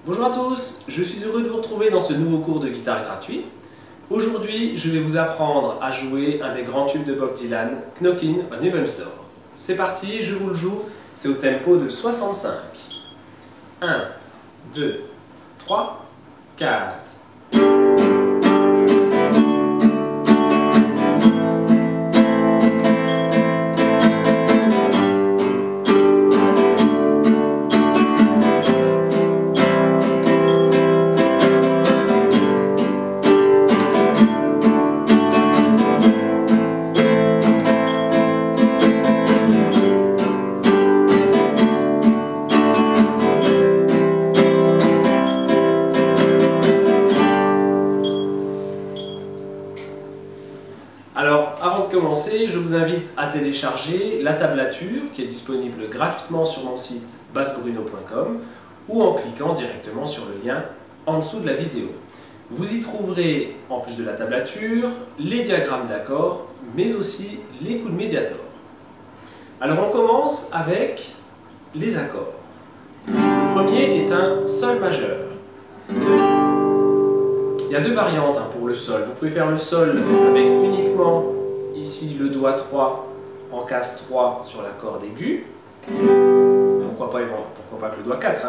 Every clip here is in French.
Bonjour à tous, je suis heureux de vous retrouver dans ce nouveau cours de guitare gratuit. Aujourd'hui, je vais vous apprendre à jouer un des grands tubes de Bob Dylan, Knockin' on Heaven's Door. C'est parti, je vous le joue, c'est au tempo de 65. 1, 2, 3, 4. Alors, avant de commencer, je vous invite à télécharger la tablature qui est disponible gratuitement sur mon site bassbruno.com ou en cliquant directement sur le lien en dessous de la vidéo. Vous y trouverez, en plus de la tablature, les diagrammes d'accords, mais aussi les coups de médiator. Alors, on commence avec les accords. Le premier est un sol majeur. Il y a deux variantes pour le sol. Vous pouvez faire le sol avec uniquement ici le doigt 3 en casse 3 sur la corde aiguë. Pourquoi pas que le doigt 4.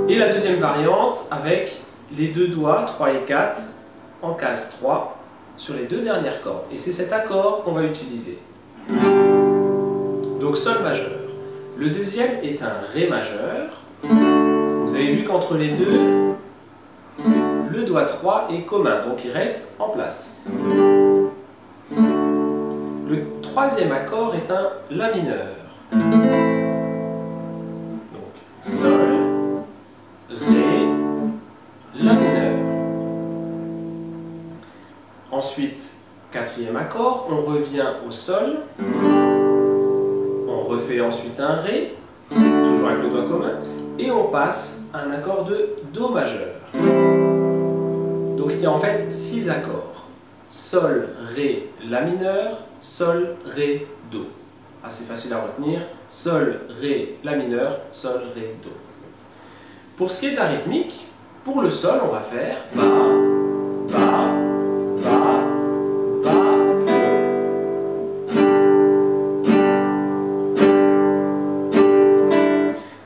Et la deuxième variante avec les deux doigts 3 et 4 en casse 3 sur les deux dernières cordes. Et c'est cet accord qu'on va utiliser. Donc sol majeur. Le deuxième est un ré majeur. Vous avez vu qu'entre les deux, le doigt 3 est commun, donc il reste en place. Le troisième accord est un la mineur. Donc sol, ré, la mineur. Ensuite, quatrième accord, on revient au sol. On refait ensuite un ré, toujours avec le doigt commun, et on passe à un accord de do majeur. Donc il y a en fait 6 accords. Sol, ré, la mineur, sol, ré, do. Assez facile à retenir. Sol, ré, la mineur, sol, ré, do. Pour ce qui est de la rythmique, pour le sol, on va faire ba, ba, ba, ba, do.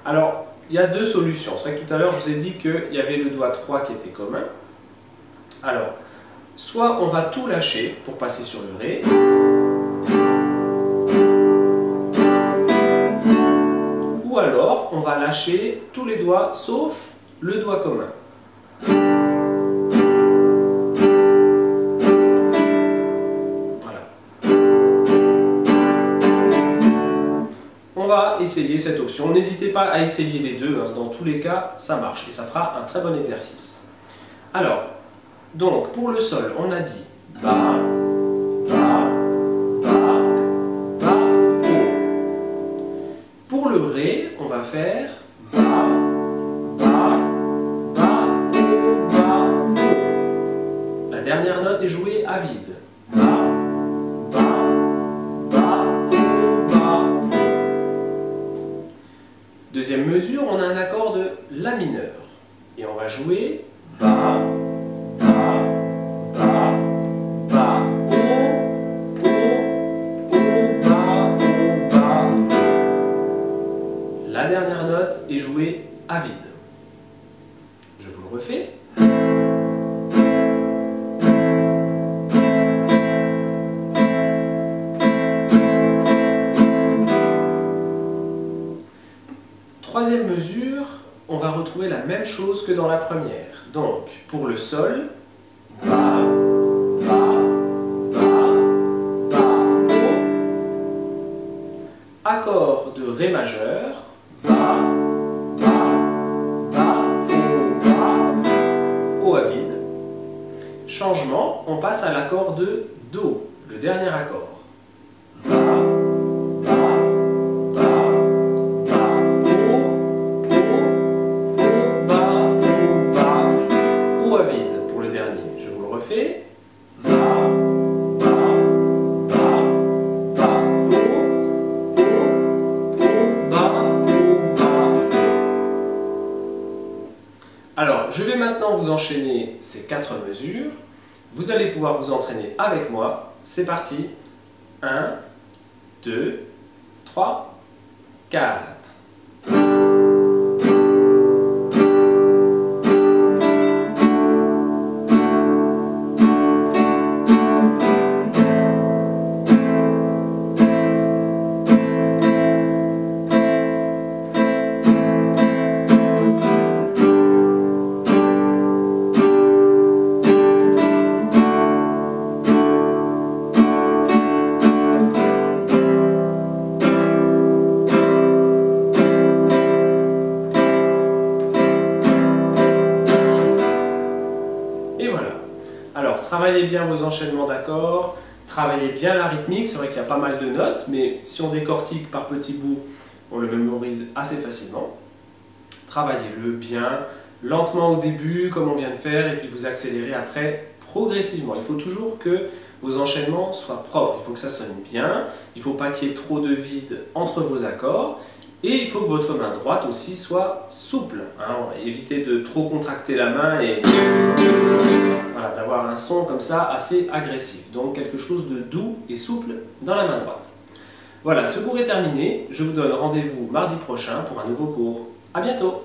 Alors, il y a deux solutions. C'est vrai que tout à l'heure, je vous ai dit qu'il y avait le doigt 3 qui était commun. Alors, soit on va tout lâcher pour passer sur le ré, ou alors on va lâcher tous les doigts sauf le doigt commun. Voilà. On va essayer cette option. N'hésitez pas à essayer les deux, dans tous les cas ça marche et ça fera un très bon exercice. Alors, donc, pour le sol, on a dit ba, ba, ba, ba, o. Pour le ré, on va faire ba, ba, ba, o, ba, o. La dernière note est jouée à vide. Ba, ba, ba, o, ba, o. Deuxième mesure, on a un accord de la mineur. Et on va jouer ba, la dernière note est jouée à vide. Je vous le refais. Troisième mesure, on va retrouver la même chose que dans la première. Donc, pour le sol, ba, ba, ba, ba, o. Accord de ré majeur, ba, ba, ba, o, ba, o à vide. Changement, on passe à l'accord de do, le dernier accord. Ba, ba, ba, ba, o, ba, o, ba, o à vide pour le dernier. Je vous le refais. Ba, ba, ba, ba, o, ba, o, ba. Alors, je vais maintenant vous enchaîner ces 4 mesures. Vous allez pouvoir vous entraîner avec moi. C'est parti. 1, 2, 3, 4. Et voilà. Alors, travaillez bien vos enchaînements d'accords, travaillez bien la rythmique, c'est vrai qu'il y a pas mal de notes, mais si on décortique par petits bouts, on le mémorise assez facilement. Travaillez-le bien, lentement au début, comme on vient de faire, et puis vous accélérez après progressivement. Il faut toujours que vos enchaînements soient propres, il faut que ça sonne bien, il ne faut pas qu'il y ait trop de vide entre vos accords, et il faut que votre main droite aussi soit souple. Évitez de trop contracter la main et voilà, d'avoir un son comme ça assez agressif. Donc quelque chose de doux et souple dans la main droite. Voilà, ce cours est terminé. Je vous donne rendez-vous mardi prochain pour un nouveau cours. À bientôt!